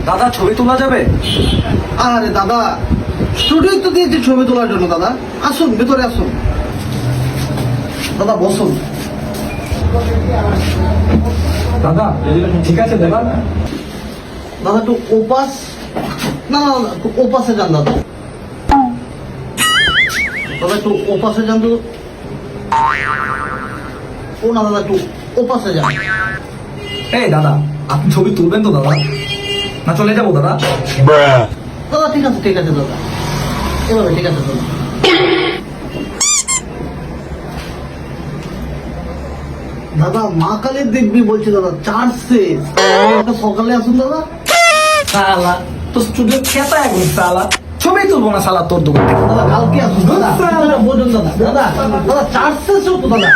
দাদা ছবি তোলা যাবে? আরে দাদা, স্টুডিও তো দিয়েছি ছবি তোলার জন্য। দাদা আসুন, ভেতরে আসুন। দাদা বসুন। দাদা ঠিক আছে দাদা। দাদা একটু ওপাস, না না দাদা, একটু ওপাসে যান দাদা। দাদা একটু ওপাসে যান তো। ও না দাদা, একটু ওপাসে যান। এই দাদা, আপনি ছবি তুলবেন তো দাদা? না চলে যাবো দাদা? দাদা ঠিক আছে, ঠিক আছে দাদা, এভাবে ঠিক আছে দাদা। দাদা মা কালীর দেখবি বলছি দাদা, চার্জ শেষ। সকালে আসুন দাদা। শালা তো স্টুডিও খেতা এখন শালা, ছবি তুলবো না শালা তোর দোকান থেকে। দাদা কালকে আসুন দাদা, বোঝুন দাদা। দাদা দাদা চার্জ শেষ হতো দাদা।